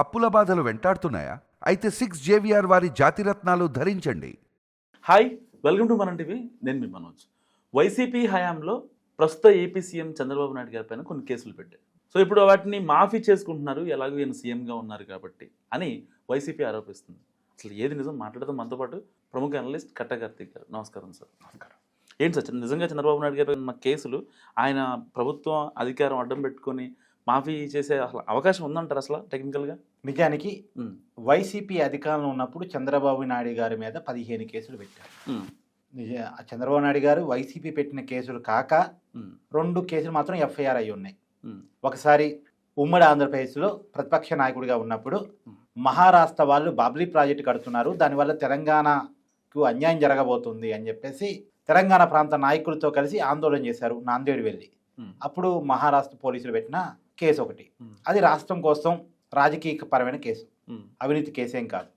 అప్పుల బాధలు వెంటాడుతున్నాయా? అయితే 6 JVR వారి జాతిరత్నాలు ధరించండి. హాయ్, వెల్కమ్ టు మనం టీవీ. నేను మీ మనోజ్. వైసీపీ హయాంలో ప్రస్తుత ఏపీ సీఎం చంద్రబాబు నాయుడు గారి పైన కొన్ని కేసులు పెట్టారు. సో ఇప్పుడు వాటిని మాఫీ చేసుకుంటున్నారు, ఎలాగో ఈయన సీఎంగా ఉన్నారు కాబట్టి అని వైసీపీ ఆరోపిస్తుంది. అసలు ఏది నిజం మాట్లాడదాం మనతో పాటు ప్రముఖ అనలిస్ట్ కట్టా కార్తీక్ గారు. నమస్కారం సార్. నమస్కారం. ఏంటి సార్, నిజంగా చంద్రబాబు నాయుడు గారు ఉన్న కేసులు ఆయన ప్రభుత్వం అధికారం అడ్డం పెట్టుకొని మాఫీ చేసే అసలు అవకాశం ఉందంటారు అసలు టెక్నికల్గా? నిజానికి వైసీపీ అధికారంలో ఉన్నప్పుడు చంద్రబాబు నాయుడు గారి మీద 15 కేసులు పెట్టారు. చంద్రబాబు నాయుడు గారు వైసీపీ పెట్టిన కేసులు కాక 2 కేసులు మాత్రం ఎఫ్ఐఆర్ అయి ఉన్నాయి. ఒకసారి ఉమ్మడి ఆంధ్రప్రదేశ్లో ప్రతిపక్ష నాయకుడిగా ఉన్నప్పుడు మహారాష్ట్ర వాళ్ళు బాబ్లీ ప్రాజెక్టు కడుతున్నారు, దానివల్ల తెలంగాణకు అన్యాయం జరగబోతుంది అని చెప్పేసి తెలంగాణ ప్రాంత నాయకులతో కలిసి ఆందోళన చేశారు నాందేడ్ వెళ్ళి. అప్పుడు మహారాష్ట్ర పోలీసులు పెట్టిన కేసు ఒకటి, అది రాష్ట్రం కోసం రాజకీయ పరమైన కేసు, అవినీతి కేసేం కాదు.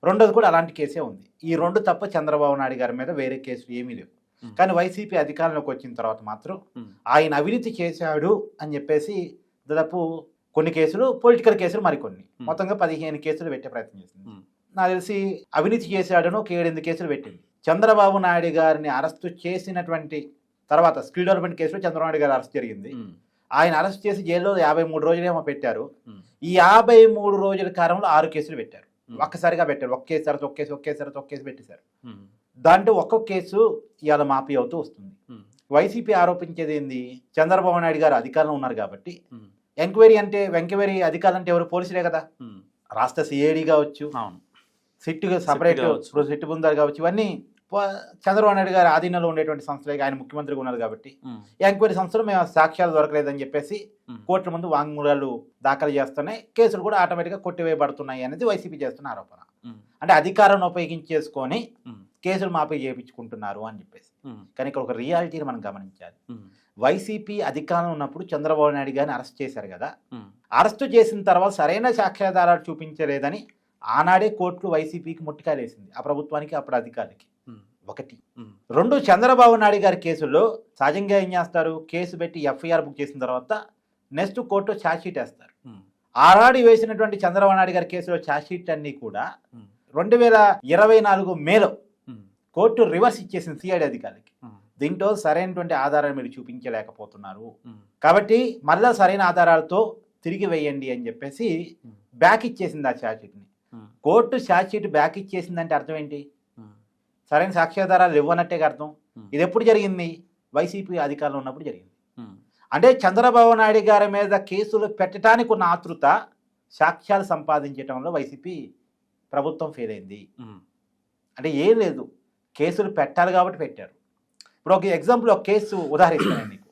రెండోది కూడా అలాంటి కేసే ఉంది. ఈ 2 తప్ప చంద్రబాబు నాయుడు గారి మీద వేరే కేసులు ఏమీ లేవు. కానీ వైసీపీ అధికారంలోకి వచ్చిన తర్వాత మాత్రం ఆయన అవినీతి చేశాడు అని చెప్పేసి దాదాపు కొన్ని కేసులు, పొలిటికల్ కేసులు మరికొన్ని, మొత్తంగా 15 కేసులు పెట్టే ప్రయత్నం చేసింది. నాకు తెలిసి అవినీతి చేశాడనో 7-8 కేసులు పెట్టింది. చంద్రబాబు నాయుడు గారిని అరెస్టు చేసినటువంటి తర్వాత స్కిల్ డెవలప్మెంట్ కేసులో చంద్రబాబు నాయుడు గారు అరెస్ట్ జరిగింది. ఆయన అరెస్ట్ చేసి జైల్లో 53 రోజులేమో పెట్టారు. ఈ 53 రోజుల కాలంలో 6 కేసులు పెట్టారు. ఒక్కసారిగా పెట్టారు, ఒక్క కేసు తర్వాత ఒక్క కేసు పెట్టేశారు. దాంట్లో ఒక్కొక్క కేసు ఇవాళ మాఫీ అవుతూ వస్తుంది. వైసీపీ ఆరోపించేది ఏంది, చంద్రబాబు నాయుడు గారు అధికారంలో ఉన్నారు కాబట్టి ఎంక్వైరీ అంటే ఎంక్వైరీ అధికారులు అంటే ఎవరు? పోలీసులే కదా. రాష్ట్ర సిఐడి కావచ్చు, సిట్ సపరేట్ సిట్ బృందాలు కావచ్చు, ఇవన్నీ చంద్రబాబు నాయుడు గారి ఆధీనంలో ఉండేటువంటి సంస్థలే. ఆయన ముఖ్యమంత్రిగా ఉన్నారు కాబట్టి ఎంక్వైరీ సంస్థలు మేము సాక్ష్యాలు దొరకలేదని చెప్పేసి కోర్టుల ముందు వాంగ్మూలాలు దాఖలు చేస్తున్నాయి, కేసులు కూడా ఆటోమేటిక్గా కొట్టివేయబడుతున్నాయి అనేది వైసీపీ చేస్తున్న ఆరోపణ. అంటే అధికారాన్ని ఉపయోగించేసుకొని కేసులు మాఫీ చేయించుకుంటున్నారు అని చెప్పేసి. కానీ ఇక్కడ ఒక రియాలిటీని మనం గమనించాలి. వైసీపీ అధికారంలో ఉన్నప్పుడు చంద్రబాబు నాయుడు గారిని అరెస్ట్ చేశారు కదా, అరెస్టు చేసిన తర్వాత సరైన సాక్ష్యాధారాలు చూపించలేదని ఆనాడే కోర్టు వైసీపీకి ముట్టికాయలు వేసింది, ఆ ప్రభుత్వానికి అప్పుడు అధికారికి. 1. 2, చంద్రబాబు నాయుడు గారి కేసుల్లో సహజంగా ఏం చేస్తారు, కేసు పెట్టి ఎఫ్ఐఆర్ బుక్ చేసిన తర్వాత నెక్స్ట్ కోర్టు ఛార్జ్షీట్ వేస్తారు. ఆనాడు వేసినటువంటి చంద్రబాబు నాయుడు గారి కేసులో ఛార్జ్షీట్ అన్ని కూడా 2024 మేలో కోర్టు రివర్స్ ఇచ్చేసింది సిఐడి అధికారికి. దీంట్లో సరైనటువంటి ఆధారాలు మీరు చూపించలేకపోతున్నారు కాబట్టి మళ్ళా సరైన ఆధారాలతో తిరిగి వేయండి అని చెప్పేసి బ్యాక్ ఇచ్చేసింది ఆ ఛార్జ్షీట్ని. కోర్టు ఛార్జ్షీట్ బ్యాక్ ఇచ్చేసిందంటే అర్థం ఏంటి? సరైన సాక్ష్యాధారాలు ఇవ్వనట్టే అర్థం. ఇది ఎప్పుడు జరిగింది? వైసీపీ అధికారంలో ఉన్నప్పుడు జరిగింది. అంటే చంద్రబాబు నాయుడు గారి మీద కేసులు పెట్టడానికి ఉన్న ఆతృత, సాక్ష్యాలు సంపాదించడంలో వైసీపీ ప్రభుత్వం ఫెయిల్ అయింది. అంటే ఏం లేదు, కేసులు పెట్టాలి కాబట్టి పెట్టారు. ఇప్పుడు ఒక ఎగ్జాంపుల్, ఒక కేసు ఉదాహరిస్తాను నీకు.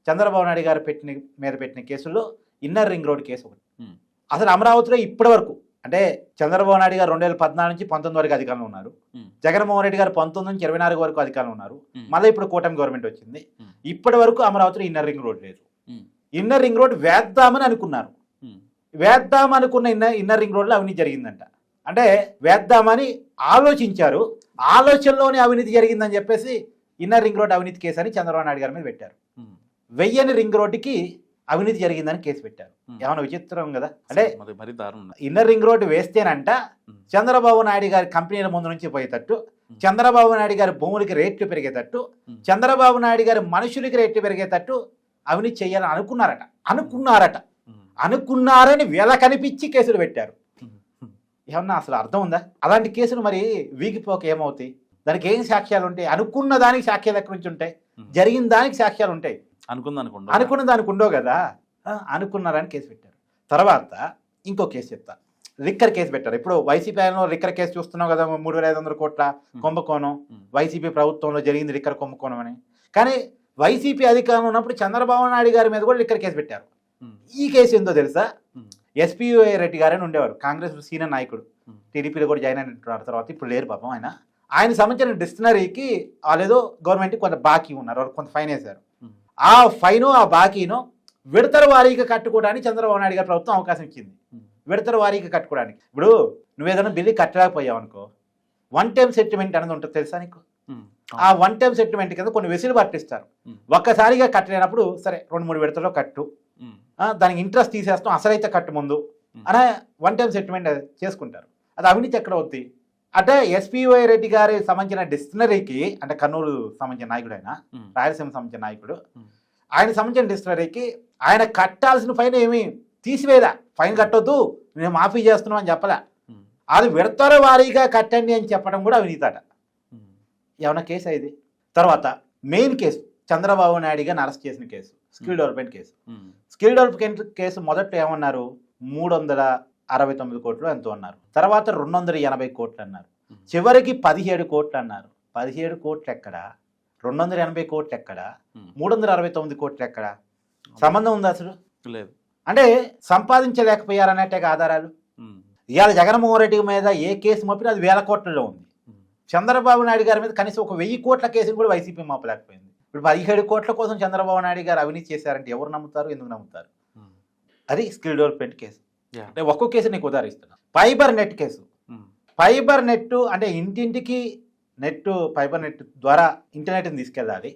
చంద్రబాబు నాయుడు గారు మీద పెట్టిన కేసుల్లో ఇన్నర్ రింగ్ రోడ్ కేసు ఒకటి. అసలు అమరావతిలో ఇప్పటి వరకు, అంటే చంద్రబాబు నాయుడు గారు 2014 నుంచి 19 వరకు అధికారంలో ఉన్నారు, జగన్మోహన్ రెడ్డి గారు 19 నుంచి 24 వరకు అధికారంలో ఉన్నారు, మళ్ళీ ఇప్పుడు కూటమి గవర్నమెంట్ వచ్చింది. ఇప్పటి వరకు అమరావతిలో ఇన్నర్ రింగ్ రోడ్ లేదు. ఇన్నర్ రింగ్ రోడ్ వేద్దామని అనుకున్నారు, వేద్దామనుకున్న ఇన్నర్ రింగ్ రోడ్లో అవినీతి జరిగిందంట. అంటే వేద్దామని ఆలోచించారు, ఆలోచనలోనే అవినీతి జరిగిందని చెప్పేసి ఇన్నర్ రింగ్ రోడ్ అవినీతి కేసు అని చంద్రబాబు నాయుడు గారి మీద పెట్టారు. వెయ్యని రింగ్ రోడ్డుకి అవినీతి జరిగిందని కేసు పెట్టారు. ఏమైనా విచిత్రం కదా. అంటే ఇన్నర్ రింగ్ రోడ్డు వేస్తేనంట చంద్రబాబు నాయుడు గారి కంపెనీల ముందు నుంచి పోయేటట్టు, చంద్రబాబు నాయుడు గారి భూములకి రేట్లు పెరిగేటట్టు, చంద్రబాబు నాయుడు గారి మనుషులకి రేట్లు పెరిగేటట్టు అవినీతి చేయాలని అనుకున్నారని వేళ కనిపించి కేసులు పెట్టారు. ఏమన్నా అసలు అర్థం ఉందా? అలాంటి కేసులు మరి వీగిపోక ఏమవుతాయి? దానికి ఏం సాక్ష్యాలు ఉంటాయి? అనుకున్న దానికి సాక్ష్యాలు ఎక్కడి నుంచి ఉంటాయి? జరిగిన దానికి సాక్ష్యాలు ఉంటాయి, అనుకున్న దానికి ఉండవు కదా. అనుకున్నారని కేసు పెట్టారు. తర్వాత ఇంకో కేసు చెప్తా, లిక్కర్ కేసు పెట్టారు. ఇప్పుడు వైసీపీ లిక్కర్ కేసు చూస్తున్నాం కదా, 3,500 కోట్ల కుంభకోణం వైసీపీ ప్రభుత్వంలో జరిగింది, లిక్కర్ కుంభకోణం అని. కానీ వైసీపీ అధికారంలో ఉన్నప్పుడు చంద్రబాబు నాయుడు గారి మీద కూడా లిక్కర్ కేసు పెట్టారు. ఈ కేసు ఏందో తెలుసా? ఎస్పీఓఏ రెడ్డి గారని ఉండేవారు, కాంగ్రెస్ సీనియర్ నాయకుడు, టీడీపీలో కూడా జాయిన్ అయినట్టున్నారు. తర్వాత ఇప్పుడు లేరు పాపం ఆయన సంబంధించిన డిస్టిలరీకి వాళ్ళేదో గవర్నమెంట్కి కొంత బాకీ ఉన్నారు, వాళ్ళు కొంత ఫైన్ వేశారు. ఆ ఫైను ఆ బాకీను విడతల వారీగా కట్టుకోవడానికి చంద్రబాబు నాయుడు గారి ప్రభుత్వం అవకాశం ఇచ్చింది. విడతల వారీగా కట్టుకోవడానికి. ఇప్పుడు నువ్వేదైనా బిల్లు కట్టలేకపోయావు అనుకో, 1 టైం సెటిల్మెంట్ అనేది ఉంటుంది తెలుసా నీకు? ఆ 1 టైం సెటిల్మెంట్ కింద కొన్ని వెసులుబాట్లు ఇస్తారు. ఒక్కసారిగా కట్టలేనప్పుడు సరే 2-3 విడతల్లో కట్టు, దానికి ఇంట్రెస్ట్ తీసేస్తాం, అసలైతే కట్టు ముందు అనే వన్ టైం సెటిల్మెంట్ చేసుకుంటారు. అది అవినీతి ఎక్కడ అవుద్ది అంటే ఎస్పీవై రెడ్డి గారి సంబంధించిన డిస్టిలరీకి, అంటే కర్నూలు సంబంధించిన నాయకుడు, ఆయన రాయలసీమ సంబంధించిన నాయకుడు, ఆయన సంబంధించిన డిస్టిలరీకి ఆయన కట్టాల్సిన ఫైన్ ఏమి తీసివేదా, ఫైన్ కట్టొద్దు మేము మాఫీ చేస్తున్నాం అని చెప్పలే, అది విడతల వారీగా కట్టండి అని చెప్పడం కూడా అవినీతట. ఏమన్నా కేసు అయింది. తర్వాత మెయిన్ కేసు చంద్రబాబు నాయుడు గారిని అరెస్ట్ చేసిన case skill development case. Skill development case మొదట్లో ఏమన్నారు, 369 కోట్లు ఎంతో అన్నారు, తర్వాత 280 కోట్లు అన్నారు, చివరికి 17 కోట్లు అన్నారు. 17 కోట్లు ఎక్కడ, 280 కోట్లు ఎక్కడ, 369 కోట్లు ఎక్కడ, సంబంధం ఉందా అసలు? లేదు. అంటే సంపాదించలేకపోయారన్నట్టే ఆధారాలు. ఇవాళ జగన్మోహన్ రెడ్డి మీద ఏ కేసు మోపినా అది 1000 కోట్లలో ఉంది. చంద్రబాబు నాయుడు గారి మీద కనీసం ఒక 1000 కోట్ల కేసును కూడా వైసీపీ మోపలేకపోయింది. ఇప్పుడు 17 కోట్ల కోసం చంద్రబాబు నాయుడు గారు అవినీతి చేశారంటే ఎవరు నమ్ముతారు, ఎందుకు నమ్ముతారు? అది స్కిల్ డెవలప్మెంట్ కేసు. అంటే ఒక్కో కేసు నీకు ఉదాహరిస్తున్నా. Fibre net case. Fibre net అంటే ఇంటింటికి నెట్, ఫైబర్ నెట్ ద్వారా ఇంటర్నెట్ని తీసుకెళ్ళాలి,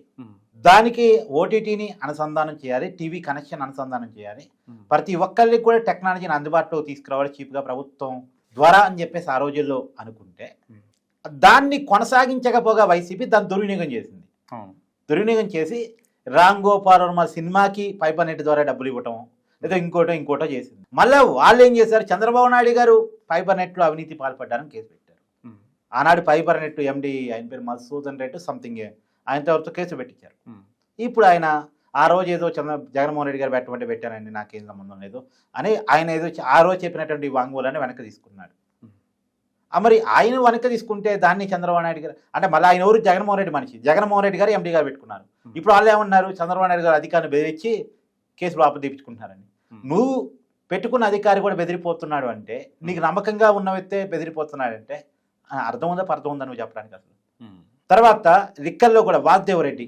దానికి ఓటీటీని అనుసంధానం చేయాలి, టీవీ కనెక్షన్ అనుసంధానం చేయాలి, ప్రతి ఒక్కరికి కూడా టెక్నాలజీని అందుబాటులో తీసుకురావాలి చీప్గా ప్రభుత్వం ద్వారా అని చెప్పేసి ఆ రోజుల్లో అనుకుంటే, దాన్ని కొనసాగించకపోగా వైసీపీ దాన్ని దుర్వినియోగం చేసింది. దుర్వినియోగం చేసి రామ్ గోపాల్ వర్మ సినిమాకి ఫైబర్ నెట్ ద్వారా డబ్బులు ఇవ్వటం, లేదా ఇంకోటో చేసింది. మళ్ళీ వాళ్ళు ఏం చేశారు, చంద్రబాబు నాయుడు గారు ఫైబర్ నెట్లో అవినీతి పాల్పడ్డారని కేసు పెట్టారు. ఆనాడు ఫైబర్ నెట్ ఎండి, ఆయన పేరు మధుసూదన్ రెడ్డి సంథింగ్, ఆయనతో కేసు పెట్టించారు. ఇప్పుడు ఆయన ఆ రోజు ఏదో జగన్మోహన్ రెడ్డి గారు పెట్టానండి, నాకేం సంబంధం లేదు అని ఆయన ఏదో ఆ రోజు చెప్పినటువంటి వాంగ్మూలాన్ని వెనక్కి తీసుకున్నాడు. మరి ఆయన వెనక్కి తీసుకుంటే దాన్ని చంద్రబాబు నాయుడు గారు అంటే మళ్ళీ ఆయన ఎవరు, జగన్మోహన్ రెడ్డి మనిషి, జగన్మోహన్ రెడ్డి గారు ఎండి గారు పెట్టుకున్నారు. ఇప్పుడు వాళ్ళు ఏమన్నారు, చంద్రబాబు నాయుడు గారు అధికారిని బెదిరించి కేసులు ఆపదీపించుకుంటున్నారని. నువ్వు పెట్టుకున్న అధికారి కూడా బెదిరిపోతున్నాడు అంటే, నీకు నమ్మకంగా ఉన్న వ్యక్తే బెదిరిపోతున్నాడంటే అర్థం ఉందా అర్థం ఉందా నువ్వు చెప్పడానికి అసలు? తర్వాత లిక్కర్లో కూడా వాసుదేవరెడ్డి,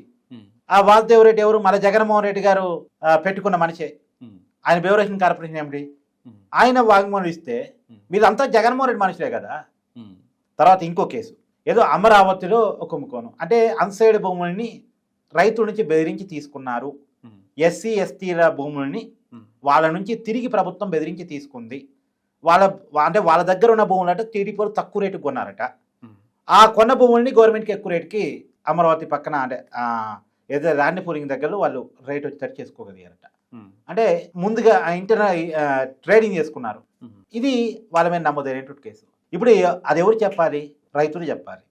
ఆ వాసుదేవరెడ్డి ఎవరు, మన జగన్మోహన్ రెడ్డి గారు పెట్టుకున్న మనిషే, ఆయన బెవరేషన్ కార్పొరేషన్ ఎండి, ఆయన వాంగ్మూలం ఇస్తే వీళ్ళంతా జగన్మోహన్ రెడ్డి మనుషులే కదా. తర్వాత ఇంకో కేసు ఏదో అమరావతిలో ఒక కుంభకోణం, అంటే అన్సైడ్ భూములని రైతుల నుంచి బెదిరించి తీసుకున్నారు, ఎస్సీ ఎస్టీల భూములని వాళ్ళ నుంచి తిరిగి ప్రభుత్వం బెదిరించి తీసుకుంది, వాళ్ళ దగ్గర ఉన్న భూములు అంటే టీడీపీ తక్కువ రేటుకు కొన్నారట, ఆ కొన్న భూములని గవర్నమెంట్కి ఎక్కువ రేటుకి అమరావతి పక్కన అంటే ఏదో ల్యాండ్ పూలింగ్ దగ్గర వాళ్ళు రేట్ వచ్చి చేసుకోగలిగారట. అంటే ముందుగా ట్రేడింగ్ చేసుకున్నారు. ఇది వాళ్ళ మీద నమోదైనటువంటి కేసు. ఇప్పుడు అది ఎవరు చెప్పాలి, రైతులు చెప్పాలి.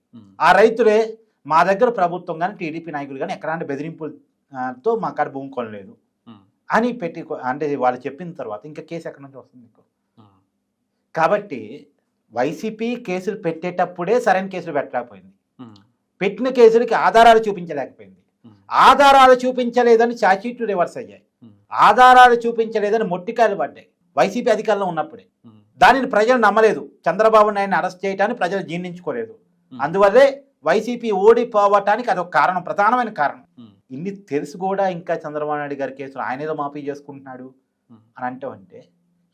ఆ రైతులే మా దగ్గర ప్రభుత్వం కానీ టీడీపీ నాయకులు కానీ ఎక్కడాంటి బెదిరింపులతో మా కాడ భూమి కొనలేదు అని పెట్టి, అంటే వాళ్ళు చెప్పిన తర్వాత ఇంకా కేసు ఎక్కడి నుంచి వస్తుంది మీకు? కాబట్టి వైసీపీ కేసులు పెట్టేటప్పుడే సరైన కేసులు పెట్టలేకపోయింది, పెట్టిన కేసులకి ఆధారాలు చూపించలేకపోయింది, ఆధారాలు చూపించలేదని ఛార్జ్షీట్లు రివర్స్ అయ్యాయి, ఆధారాలు చూపించలేదని మొట్టికాయలు పడ్డాయి వైసీపీ అధికారంలో ఉన్నప్పుడే. దానిని ప్రజలు నమ్మలేదు, చంద్రబాబు నాయుడిని అరెస్ట్ చేయడానికి ప్రజలు జీర్ణించుకోలేదు, అందువల్లే వైసీపీ ఓడిపోవటానికి అదొక కారణం, ప్రధానమైన కారణం. ఇన్ని తెలుసు కూడా ఇంకా చంద్రబాబు నాయుడు గారి కేసులు ఆయన ఏదో మాఫీ చేసుకుంటున్నాడు అని అంటే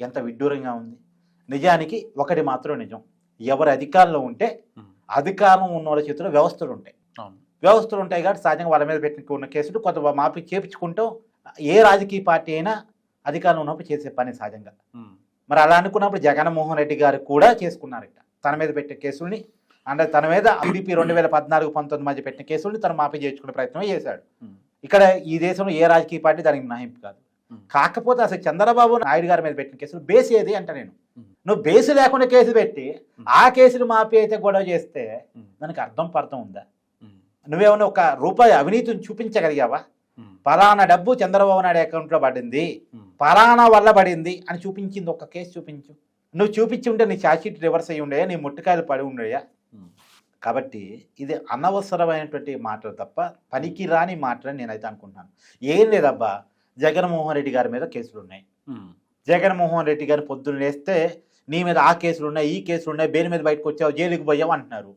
ఎంత విడ్డూరంగా ఉంది. నిజానికి ఒకటి మాత్రం నిజం, ఎవరి అధికారంలో ఉంటే అధికారం ఉన్న వాళ్ళ చేతిలో వ్యవస్థలు ఉంటాయి, వ్యవస్థలు ఉంటాయి కాబట్టి సహజంగా వాళ్ళ మీద పెట్టుకున్న కేసులు కొంత మాఫీ చేపించుకుంటాం. ఏ రాజకీయ పార్టీ అయినా అధికారంలో ఉన్నప్పుడు చేసే పని సహజంగా. మరి అలా అనుకున్నప్పుడు జగన్మోహన్ రెడ్డి గారు కూడా చేసుకున్నారట, తన మీద పెట్టే కేసుల్ని, అంటే తన మీద టీడీపీ 2014-19 మధ్య పెట్టిన కేసుల్ని తను మాఫీ చేసుకునే ప్రయత్నం చేశాడు. ఇక్కడ ఈ దేశంలో ఏ రాజకీయ పార్టీ దానికి మినహాయింపు కాదు. కాకపోతే అసలు చంద్రబాబు నాయుడు గారి మీద పెట్టిన కేసులు బేస్ ఏది అంటే, నువ్వు బేసు లేకుండా కేసు పెట్టి ఆ కేసులు మాఫీ అయితే గొడవ చేస్తే దానికి అర్థం ఉందా? నువ్వేమన్నా ఒక రూపాయి అవినీతిని చూపించగలిగావా? పలానా డబ్బు చంద్రబాబు నాయుడు అకౌంట్లో పడింది, పలానా వల్ల పడింది అని చూపించింది ఒక్క కేసు చూపించు. నువ్వు చూపించి ఉంటే నీ ఛార్జ్షీట్ రివర్స్ అయ్యి ఉండయా, నీ ముట్టుకాయలు పడి ఉండయా? కాబట్టి ఇది అనవసరమైనటువంటి మాటలు తప్ప పనికి రాని మాటలని నేనైతే అనుకుంటున్నాను. ఏం లేదబ్బా, జగన్మోహన్ రెడ్డి గారి మీద కేసులు ఉన్నాయి, జగన్మోహన్ రెడ్డి గారిని పొద్దున్న లేస్తే నీ మీద ఆ కేసులు ఉన్నాయి, ఈ కేసులు ఉన్నాయి, బెయిల్ మీద బయటకు వచ్చావు, జైలుకి పోయావు అంటున్నారు.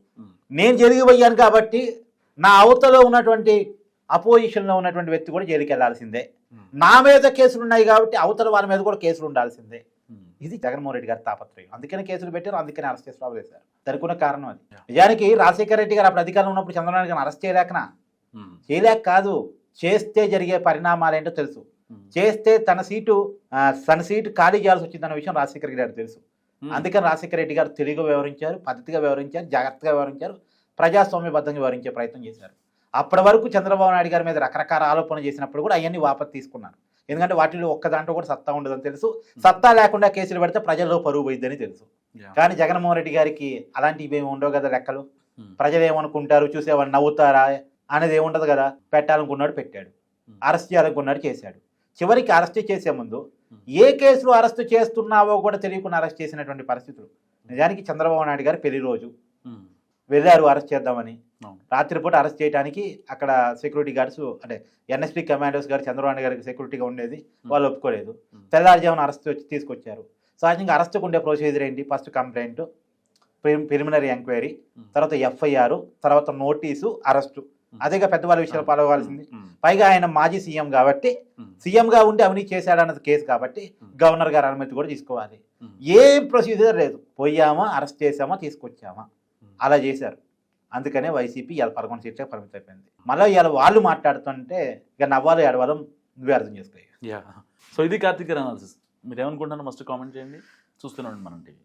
నేను జైలుకి పోయాను కాబట్టి నా అవతలో ఉన్నటువంటి అపోజిషన్లో ఉన్నటువంటి వ్యక్తి కూడా జైలుకి వెళ్లాల్సిందే, నా మీద కేసులు ఉన్నాయి కాబట్టి అవతల వాళ్ళ మీద కూడా కేసులు ఉండాల్సిందే. ఇది జగన్మోహన్ రెడ్డి గారి తాపత్రయం. అందుకనే కేసులు పెట్టారు, అందుకనే అరెస్ట్ చేసి వేశారు. దొరుకున్న కారణం అది. నిజానికి రాజశేఖర రెడ్డి గారు అప్పుడు అధికారంలో ఉన్నప్పుడు చంద్రబాబు నాయుడు గారిని అరెస్ట్ చేయలేక కాదు, చేస్తే జరిగే పరిణామాలు ఏంటో తెలుసు. చేస్తే తన సీటు ఖాళీ చేయాల్సి వచ్చిందన్న విషయం రాజశేఖర రెడ్డి గారికి తెలుసు. అందుకని రాజశేఖర రెడ్డి గారు తెలివిగా వ్యవహరించారు, పద్ధతిగా వ్యవహరించారు, జాగ్రత్తగా వ్యవహరించారు, ప్రజాస్వామ్యబద్ధంగా వ్యవహరించే ప్రయత్నం చేశారు. అప్పటి వరకు చంద్రబాబు నాయుడు గారి మీద రకరకాల ఆరోపణలు చేసినప్పుడు కూడా అవన్నీ వాపసు తీసుకున్నారు. ఎందుకంటే వాటిలో ఒక్క దాంట్లో కూడా సత్తా ఉండదని తెలుసు. సత్తా లేకుండా కేసులు పెడితే ప్రజల్లో పరువు పోయిద్దని తెలుసు. కానీ జగన్మోహన్ రెడ్డి గారికి అలాంటివి ఏమి ఉండవు కదా లెక్కలు. ప్రజలు ఏమనుకుంటారు, చూసేవాళ్ళు నవ్వుతారా అనేది ఏముండదు కదా. పెట్టాలనుకున్నాడు పెట్టాడు, అరెస్ట్ చేయాలనుకున్నాడు చేశాడు. చివరికి అరెస్ట్ చేసే ముందు ఏ కేసులో అరెస్ట్ చేస్తున్నావో కూడా తెలియకుండా అరెస్ట్ చేసినటువంటి పరిస్థితులు. నిజానికి చంద్రబాబు నాయుడు గారు పెళ్లి రోజు వెళ్ళారు అరెస్ట్ చేద్దామని. రాత్రిపూట అరెస్ట్ చేయడానికి అక్కడ సెక్యూరిటీ గార్డ్స్ అంటే ఎన్ఎస్పీ కమాండోస్ గారు చంద్రబాబు నాయుడు గారికి సెక్యూరిటీగా ఉండేది, వాళ్ళు ఒప్పుకోలేదు. తెల్లారుజామున అరెస్ట్ వచ్చి తీసుకొచ్చారు. సహజంగా అరెస్ట్కు ఉండే ప్రొసీజర్ ఏంటి? ఫస్ట్ కంప్లైంట్, ప్రిలిమినరీ ఎంక్వైరీ, తర్వాత ఎఫ్ఐఆర్, తర్వాత నోటీసు, అరెస్టు. అదేగా పెద్దవాళ్ళ విషయాలు పాల్గొవాల్సింది. పైగా ఆయన మాజీ సీఎం కాబట్టి, సీఎంగా ఉండి అవినీతి చేశాడన్నది కేసు కాబట్టి గవర్నర్ గారి అనుమతి కూడా తీసుకోవాలి. ఏం ప్రొసీజర్ లేదు, పోయామా అరెస్ట్ చేసామా తీసుకొచ్చామా అలా చేశారు. అందుకనే వైసీపీ ఇలా 11 సీట్లకు పరిమితం అయిపోయింది. మళ్ళీ ఇలా వాళ్ళు మాట్లాడుతుంటే ఇక నవ్వాలి ఏడవడం నువ్వే అర్థం చేసుకో. సో ఇది కార్తీక్ గారి అనాలిసిస్. మీరు ఏమనుకుంటున్నారో మస్ట్ కామెంట్ చేయండి. చూస్తూనే ఉండండి మనం టీవీ.